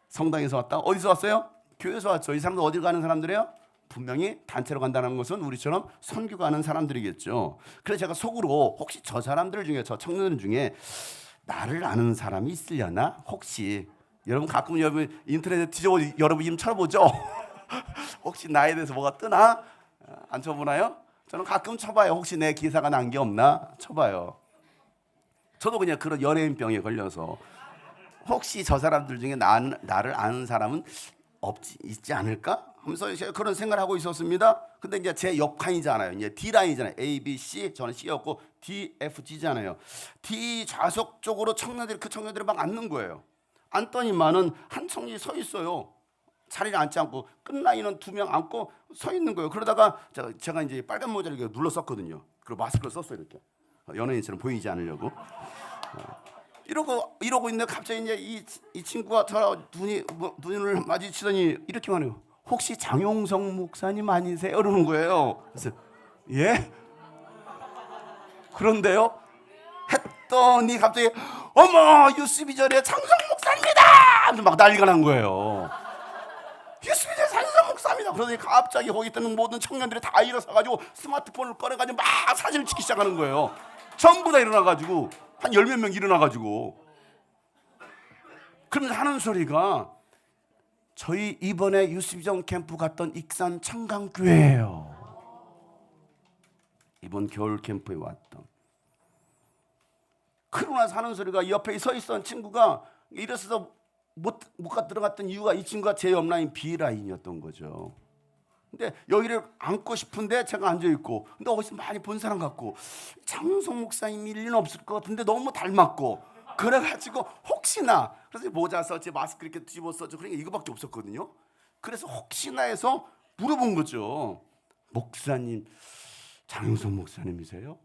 성당에서 왔다. 어디서 왔어요? 교회에서 왔죠. 이 사람들 어딜 가는 사람들이에요? 분명히 단체로 간다는 것은 우리처럼 선교 가는 사람들이겠죠. 그래서 제가 속으로 혹시 저 사람들 중에 저 청년들 중에 나를 아는 사람이 있으려나? 혹시 여러분 가끔 여러분 인터넷에 뒤져보 여러분 이름 쳐보죠. 혹시 나에 대해서 뭐가 뜨나? 안 쳐보나요? 저는 가끔 쳐봐요. 혹시 내 기사가 난 게 없나? 쳐봐요. 저도 그냥 그런 연예인병에 걸려서 혹시 저 사람들 중에 나를 아는 사람은 있지 않을까? 하면서 그런 생각을 하고 있었습니다. 근데 이제 제 옆칸이잖아요. 이제 D라인이잖아요. A, B, C. 저는 C였고 D, F, G잖아요. D 좌석 쪽으로 그 청년들이 막 앉는 거예요. 앉더니만은 한 청년이 서 있어요. 자리를 앉지 않고 끝라인은 2명 앉고 서 있는 거예요. 그러다가 제가 이제 빨간 모자를 눌렀었거든요. 그리고 마스크를 썼어요. 이렇게 연예인처럼 보이지 않으려고. 이러고 있는데 갑자기 이제 이 친구가 저 눈을 마주치더니 이렇게 말해요. 혹시 장용성 목사님 아니세요? 이러는 거예요. 그래서 예? 그런데요? 했더니 갑자기 어머 유스비전의 장성 목사입니다! 막 난리가 난 거예요. 유스비전 장성 목사입니다. 그러더니 갑자기 거기 있던 모든 청년들이 다 일어서가지고 스마트폰을 꺼내가지고 막 사진을 찍기 시작하는 거예요. 전부 다 일어나가지고 한 10몇 명 일어나가지고 그러면서 하는 소리가 저희 이번에 유스비전 캠프 갔던 익산 청강교회예요. 이번 겨울 캠프에 왔던. 그러고 나서 하는 소리가 옆에 서 있던 친구가 일어서서 못 들어갔던 이유가 이 친구가 제 옆라인 B라인이었던 거죠. 근데 여기를 앉고 싶은데 제가 앉아있고 근데 어디서 많이 본 사람 같고 장성 목사님일 리는 없을 것 같은데 너무 닮았고 그래가지고 혹시나 그래서 모자 썼지 마스크 이렇게 뒤집어 썼죠. 그러니까 이거밖에 없었거든요. 그래서 혹시나 해서 물어본 거죠. 목사님 장성 목사님이세요?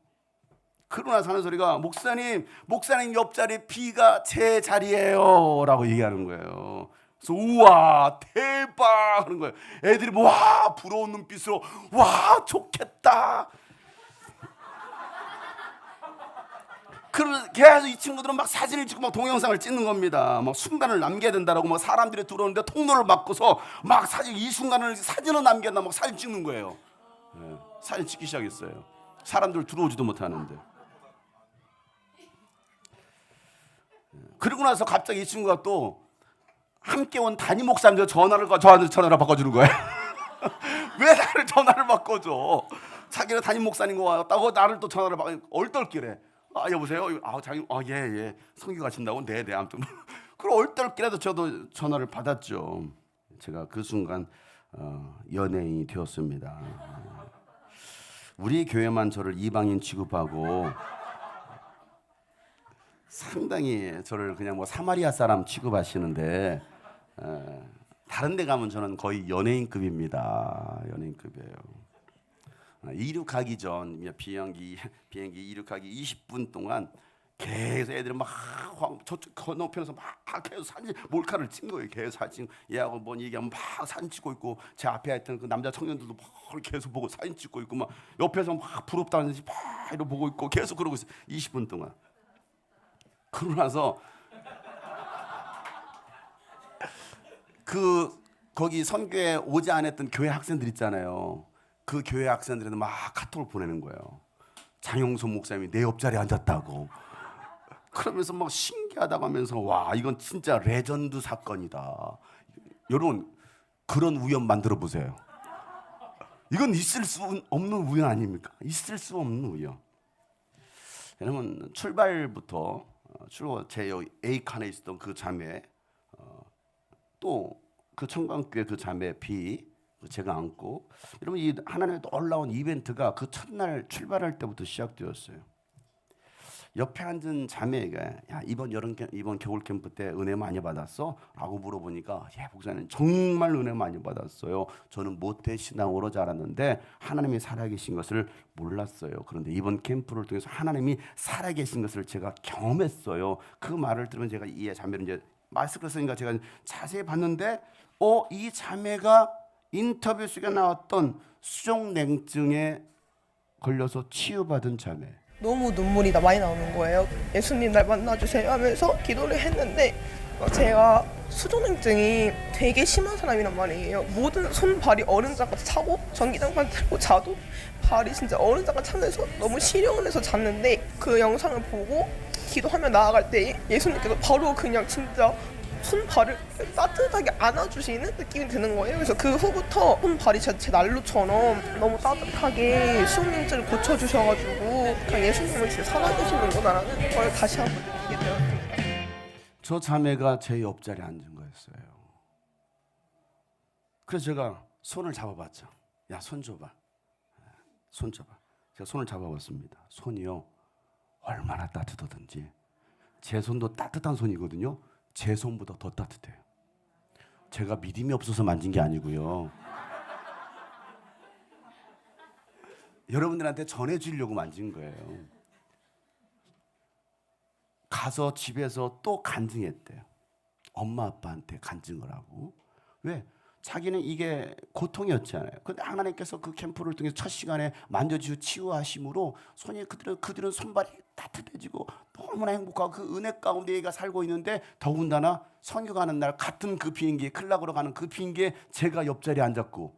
그러고 나서 하는 소리가 목사님 옆자리 B가 제 자리예요 라고 얘기하는 거예요. 그래서 우와 대박 하는 거예요. 애들이 와 부러운 눈빛으로 와 좋겠다. 그러면서 계속 이 친구들은 막 사진을 찍고 막 동영상을 찍는 겁니다. 막 순간을 남겨야 된다라고 막 사람들이 들어오는데 통로를 막고서 막 이 순간을 사진을 남겨야 막 사진 찍는 거예요. 네, 사진 찍기 시작했어요. 사람들 들어오지도 못하는데. 그러고 나서 갑자기 이 친구가 또 함께 온 담임 목사님들 저한테 전화를 바꿔주는 거예요. 왜 나를 전화를 바꿔줘? 자기는 담임 목사님 왔다고 나를 또 전화를 바꿔 얼떨결에 여보세요? 자기 예 성교 가신다고 네네 아무튼 그럼 얼떨결에도 저도 전화를 받았죠. 제가 그 순간 연예인이 되었습니다. 우리 교회만 저를 이방인 취급하고 상당히 저를 그냥 뭐 사마리아 사람 취급하시는데 다른 데 가면 저는 거의 연예인급입니다. 연예인급이에요. 이륙하기 전 비행기 이륙하기 20분 동안 계속 애들이 막 저쪽 건너편에서 막 계속 사진 몰카를 찍는 거예요. 계속 사진 얘하고 뭔 얘기하면 막 사진 찍고 있고 제 앞에 있던 그 남자 청년들도 막 계속 보고 사진 찍고 있고 막 옆에서 막 부럽다는 듯이 막 이러고 보고 있고 계속 그러고 있어요. 20분 동안. 그러고 나서 거기 선교에 오지 않았던 교회 학생들 있잖아요. 그 교회 학생들한테 막 카톡을 보내는 거예요. 장용소 목사님이 내 옆자리에 앉았다고. 그러면서 막 신기하다고 하면서 와 이건 진짜 레전드 사건이다. 여러분 그런 우연 만들어 보세요. 이건 있을 수 없는 우연 아닙니까? 있을 수 없는 우연. 여러분 출발부터 제 A 칸에 있었던 그 자매 또 그 청강교회 그 자매 B 제가 안고 여러분 이 하나님의 놀라운 이벤트가 그 첫날 출발할 때부터 시작되었어요. 옆에 앉은 자매가 야 이번 겨울 캠프 때 은혜 많이 받았어? 라고 물어보니까 예 목사님 정말 은혜 많이 받았어요. 저는 모태 신앙으로 자랐는데 하나님이 살아계신 것을 몰랐어요. 그런데 이번 캠프를 통해서 하나님이 살아계신 것을 제가 경험했어요. 그 말을 들으면 제가 이 자매를 이제 마스크를 쓰니까 제가 자세히 봤는데 이 자매가 인터뷰 속에 나왔던 수족냉증에 걸려서 치유받은 자매. 너무 눈물이 많이 나오는 거예요. 예수님 날 만나주세요 하면서 기도를 했는데 제가 수족냉증이 되게 심한 사람이란 말이에요. 모든 손발이 얼음장같이 차고 전기장판 틀고 자도 발이 진짜 얼음장같이 차면서 너무 시려운 해서 잤는데 그 영상을 보고 기도하며 나아갈 때 예수님께서 바로 그냥 진짜 손발을 따뜻하게 안아주시는 느낌이 드는 거예요. 그래서 그 후부터 손발이 제 난로처럼 너무 따뜻하게 수족냉증을 고쳐주셔가지고 그냥 예수님은 진짜 살아계시는구나라는 걸 다시 한번 느끼게 되었습니다. 저 자매가 제 옆자리에 앉은 거였어요. 그래서 제가 손을 잡아봤죠. 야, 손 줘봐. 손 줘봐. 제가 손을 잡아봤습니다. 손이요 얼마나 따뜻하든지 제 손도 따뜻한 손이거든요. 제 손보다 더 따뜻해요. 제가 믿음이 없어서 만진 게 아니고요. 여러분들한테 전해주려고 만진 거예요. 가서 집에서 또 간증했대요. 엄마 아빠한테 간증을 하고. 왜? 자기는 이게 고통이었잖아요. 근데 하나님께서 그 캠프를 통해서 첫 시간에 만져주시고 치유하심으로 손이 그들은 손발이 따뜻해지고 너무나 행복하고 그 은혜 가운데 얘가 살고 있는데, 더군다나 선교 가는 날 같은 그 비행기에 클락으로 가는 그 비행기에 제가 옆자리에 앉았고,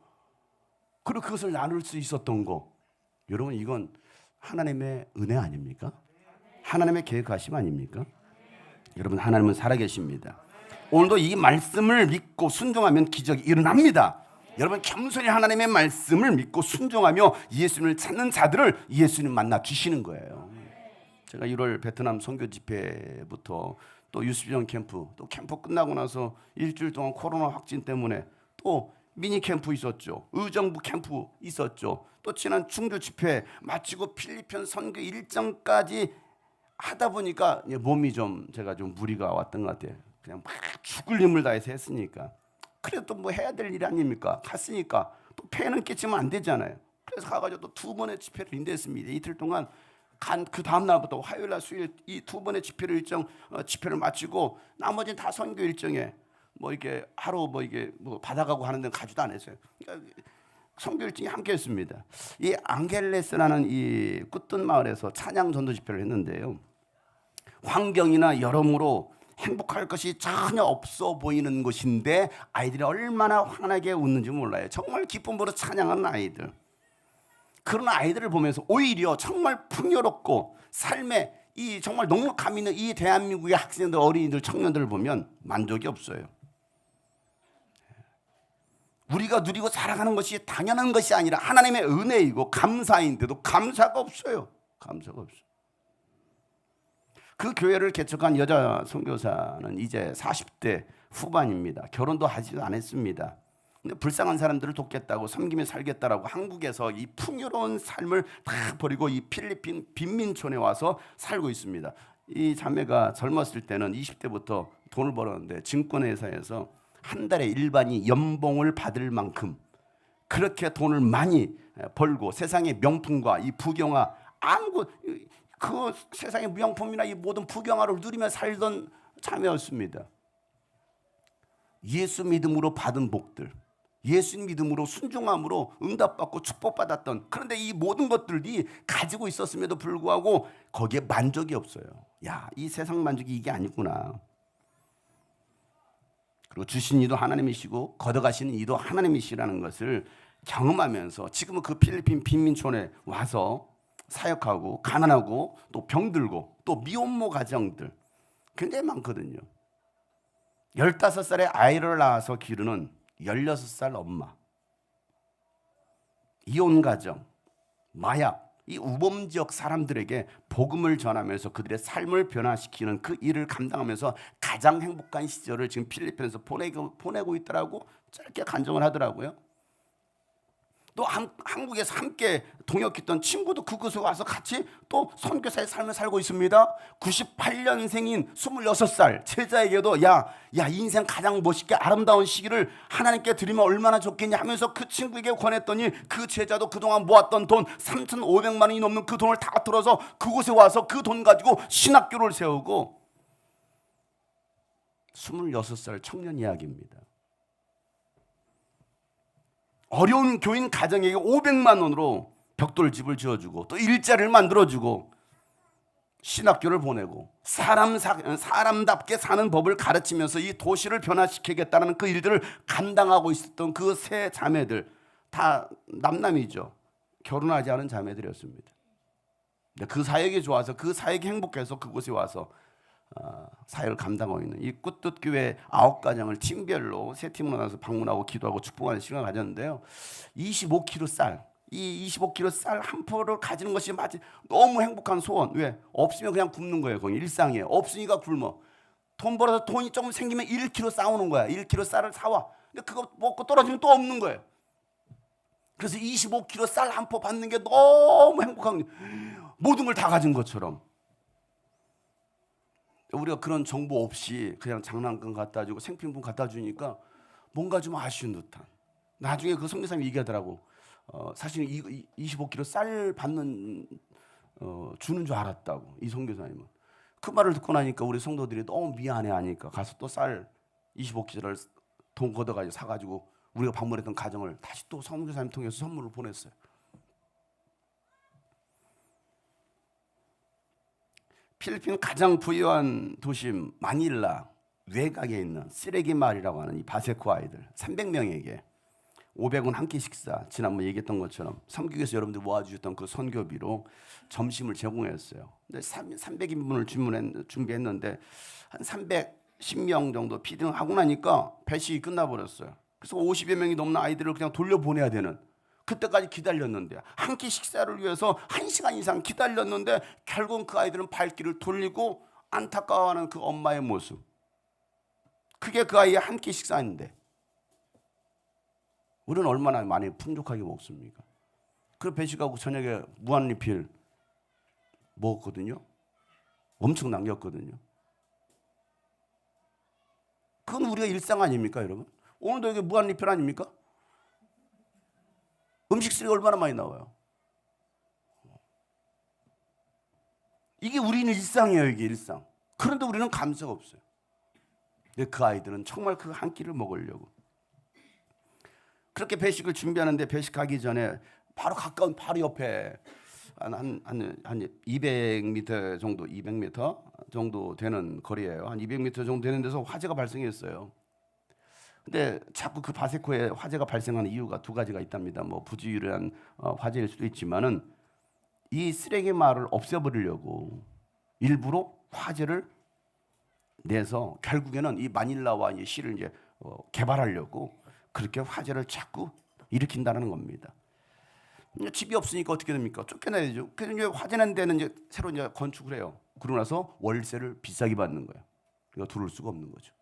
그리고 그것을 나눌 수 있었던 거, 여러분 이건 하나님의 은혜 아닙니까? 하나님의 계획하심 아닙니까? 여러분, 하나님은 살아계십니다. 오늘도 이 말씀을 믿고 순종하면 기적이 일어납니다. 여러분, 겸손히 하나님의 말씀을 믿고 순종하며 예수님을 찾는 자들을 예수님 만나 주시는 거예요. 제가 1월 베트남 선교 집회부터 또 유스비전 캠프, 또 캠프 끝나고 나서 일주일 동안 코로나 확진 때문에 또 미니 캠프 있었죠. 의정부 캠프 있었죠. 또 지난 충주 집회 마치고 필리핀 선교 일정까지 하다 보니까 몸이 제가 좀 무리가 왔던 것 같아요. 그냥 막 죽을 힘을 다해서 했으니까. 그래도 또 뭐 해야 될 일 아닙니까? 갔으니까 또 폐는 끼치면 안 되잖아요. 그래서 가가지고 또 2번의 집회를 인도했습니다. 이틀 동안 그 다음 날부터 화요일 날 수요일 이 2번의 집회를 마치고 나머지는 다 선교 일정에 뭐 이렇게 하루 뭐 이게 뭐 받아가고 하는 데는 가지도 않았어요. 그러니까 선교 일정이 함께했습니다. 이 앙겔레스라는 이 끝든 마을에서 찬양 전도 집회를 했는데요. 환경이나 여러모로 행복할 것이 전혀 없어 보이는 것인데 아이들이 얼마나 환하게 웃는지 몰라요. 정말 기쁨으로 찬양하는 아이들. 그런 아이들을 보면서 오히려 정말 풍요롭고 삶에 이 정말 넉넉함 있는 이 대한민국의 학생들, 어린이들, 청년들을 보면 만족이 없어요. 우리가 누리고 살아가는 것이 당연한 것이 아니라 하나님의 은혜이고 감사인데도 감사가 없어요. 감사가 없어요. 그 교회를 개척한 여자 선교사는 이제 40대 후반입니다. 결혼도 하지도 않았습니다. 근데 불쌍한 사람들을 돕겠다고, 섬기며 살겠다라고 한국에서 이 풍요로운 삶을 다 버리고 이 필리핀 빈민촌에 와서 살고 있습니다. 이 자매가 젊었을 때는 20대부터 돈을 벌었는데 증권회사에서 한 달에 일반이 연봉을 받을 만큼 그렇게 돈을 많이 벌고 세상의 명품과 이 부경화, 그 세상의 명품이나 이 모든 부경화를 누리며 살던 자매였습니다. 예수 믿음으로 받은 복들, 예수 믿음으로 순종함으로 응답받고 축복받았던, 그런데 이 모든 것들이 가지고 있었음에도 불구하고 거기에 만족이 없어요. 야, 이 세상 만족이 이게 아니구나. 그리고 주신 이도 하나님이시고 걷어가시는 이도 하나님이시라는 것을 경험하면서 지금은 그 필리핀 빈민촌에 와서 사역하고 가난하고 또 병들고 또 미혼모 가정들 굉장히 많거든요. 15살에 아이를 낳아서 기르는 16살 엄마, 이혼 가정, 마약, 이 우범 지역 사람들에게 복음을 전하면서 그들의 삶을 변화시키는 그 일을 감당하면서 가장 행복한 시절을 지금 필리핀에서 보내고 있더라고. 짧게 간증을 하더라고요. 또 한국에서 함께 동역했던 친구도 그곳에 와서 같이 또 선교사의 삶을 살고 있습니다. 98년생인 26살 제자에게도 야 인생 가장 멋있게 아름다운 시기를 하나님께 드리면 얼마나 좋겠냐 하면서 그 친구에게 권했더니 그 제자도 그동안 모았던 돈 3,500만 원이 넘는 그 돈을 다 털어서 그곳에 와서 그 돈 가지고 신학교를 세우고, 26살 청년 이야기입니다. 어려운 교인 가정에게 500만 원으로 벽돌집을 지어주고 또 일자리를 만들어주고 신학교를 보내고 사람답게 사는 법을 가르치면서 이 도시를 변화시키겠다는 그 일들을 감당하고 있었던 그 세 자매들 다 남남이죠. 결혼하지 않은 자매들이었습니다. 그 사역이 좋아서, 그 사역이 행복해서 그곳에 와서 사역을 감당하고 있는 이 굿뜻교회 9가정을 팀별로 세 팀으로 나눠서 방문하고 기도하고 축복하는 시간을 가졌는데요. 25kg 쌀, 이 25kg 쌀 한 포를 가지는 것이 마치 너무 행복한 소원. 왜? 없으면 그냥 굶는 거예요. 거기 일상이에요. 없으니까 굶어. 돈 벌어서 돈이 조금 생기면 1kg 싸우는 거야. 1kg 쌀을 사와. 근데 그거 먹고 떨어지면 또 없는 거예요. 그래서 25kg 쌀 한 포 받는 게 너무 행복한 거예요. 모든 걸 다 가진 것처럼. 우리가 그런 정보 없이 그냥 장난감 갖다 주고 생필품 갖다 주니까 뭔가 좀 아쉬운 듯한. 나중에 그 선교사님이 얘기하더라고. 사실 25kg 쌀 받는 주는 줄 알았다고, 이 선교사님은. 그 말을 듣고 나니까 우리 성도들이 너무 미안해 하니까 가서 또 쌀 25kg를 돈 걷어가지고 사가지고 우리가 방문했던 가정을 다시 또 선교사님 통해서 선물을 보냈어요. 필리핀 가장 부유한 도심 마닐라 외곽에 있는 쓰레기 마을이라고 하는 이 바세코 아이들 300명에게 500원 한 끼 식사, 지난번 얘기했던 것처럼 삼국에서 여러분들 모아주셨던 그 선교비로 점심을 제공했어요. 근데 300인분을 준비했는데 한 310명 정도 피딩하고 나니까 배식이 끝나버렸어요. 그래서 50여 명이 넘는 아이들을 그냥 돌려보내야 되는, 그때까지 기다렸는데 한 끼 식사를 위해서 1시간 이상 기다렸는데 결국은 그 아이들은 발길을 돌리고 안타까워하는 그 엄마의 모습, 그게 그 아이의 한 끼 식사인데 우리는 얼마나 많이 풍족하게 먹습니까? 그 배식하고 저녁에 무한리필 먹었거든요. 엄청 남겼거든요. 그건 우리가 일상 아닙니까, 여러분? 오늘도 여기 무한리필 아닙니까? 음식 쓰레기 얼마나 많이 나와요. 이게 우리는 일상이에요. 이게 일상. 그런데 우리는 감사가 없어요. 근데 그 아이들은 정말 그 한 끼를 먹으려고 그렇게 배식을 준비하는데, 배식하기 전에 바로 가까운, 바로 옆에 한 200m 정도, 200m 정도 되는 거리예요. 한 200m 정도 되는 데서 화재가 발생했어요. 근데 자꾸 그 바세코에 화재가 발생하는 이유가 두 가지가 있답니다. 뭐 부지런한 화재일 수도 있지만은 이 쓰레기 마을을 없애버리려고 일부러 화재를 내서 결국에는 이 마닐라와 이 시를 이제 개발하려고 그렇게 화재를 자꾸 일으킨다는 겁니다. 집이 없으니까 어떻게 됩니까? 쫓겨나야 되죠. 그래서 이제 화재 난 데는 이제 새로 이제 건축을 해요. 그러고 나서 월세를 비싸게 받는 거예요. 그러니까 들어올 수가 없는 거죠.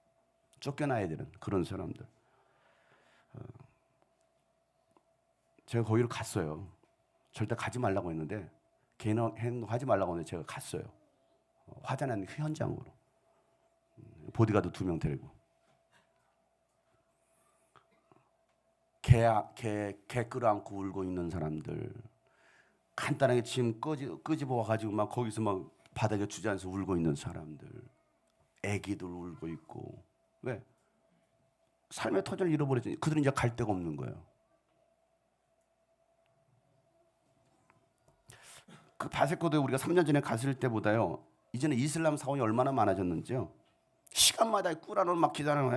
쫓겨나야 되는 그런 사람들. 제가 거기로 갔어요. 절대 가지 말라고 했는데, 개인 행동하지 말라고 했는데 제가 갔어요. 화재 난 현장으로. 보디가드 2명 데리고. 개 끌어안고 울고 있는 사람들, 간단하게 짐 끄집어 와가지고 막 거기서 막 바닥에 주저앉아서 울고 있는 사람들, 애기들 울고 있고. 왜? 삶의 터전을 잃어버렸더니 그들은 이제 갈 데가 없는 거예요. 그 바세코도에 우리가 3년 전에 갔을 때보다요, 이제는 이슬람 사원이 얼마나 많아졌는지요. 시간마다 꾸라는 막 기다리는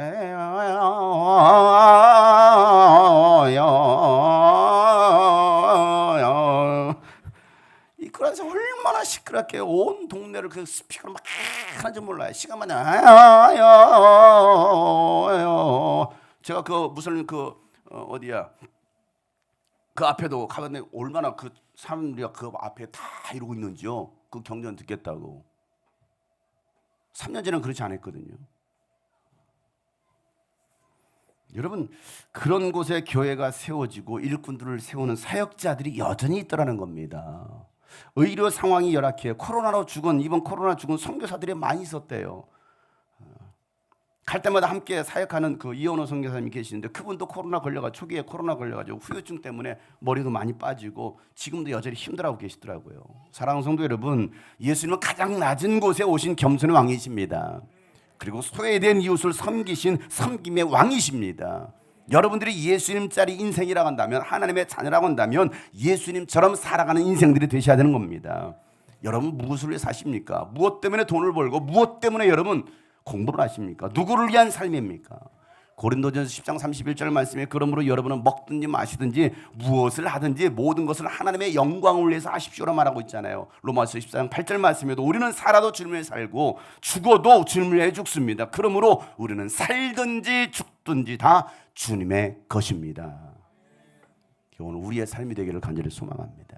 이 꾸란에서 얼마나 시끄럽게 온 동네를 그 스피커로 막 하는지 몰라요. 시간마다 제가 그 무슨 그 어디야 그 앞에도 가봤는데 얼마나 그 사람들이 그 앞에 다 이러고 있는지요. 그 경전 듣겠다고. 3년 전에는 그렇지 않았거든요. 여러분, 그런 곳에 교회가 세워지고 일꾼들을 세우는 사역자들이 여전히 있더라는 겁니다. 의료 상황이 열악해요. 코로나로 죽은, 이번 코로나 죽은 선교사들이 많이 있었대요. 갈 때마다 함께 사역하는 그 이현호 선교사님이 계시는데, 그분도 초기에 코로나 걸려가지고 후유증 때문에 머리도 많이 빠지고 지금도 여전히 힘들어하고 계시더라고요. 사랑하는 성도 여러분, 예수님은 가장 낮은 곳에 오신 겸손의 왕이십니다. 그리고 소외된 이웃을 섬기신 섬김의 왕이십니다. 여러분들이 예수님짜리 인생이라고 한다면, 하나님의 자녀라고 한다면 예수님처럼 살아가는 인생들이 되셔야 되는 겁니다. 여러분 무엇을 위해 사십니까? 무엇 때문에 돈을 벌고 무엇 때문에 여러분 공부를 하십니까? 누구를 위한 삶입니까? 고린도전서 10장 31절 말씀에 그러므로 여러분은 먹든지 마시든지 무엇을 하든지 모든 것을 하나님의 영광을 위해서 하십시오라 말하고 있잖아요. 로마서 14장 8절 말씀에도 우리는 살아도 주님을 위해 살고 죽어도 주님을 위해 죽습니다. 그러므로 우리는 살든지 죽든지 다 주님의 것입니다. 오늘 우리의 삶이 되기를 간절히 소망합니다.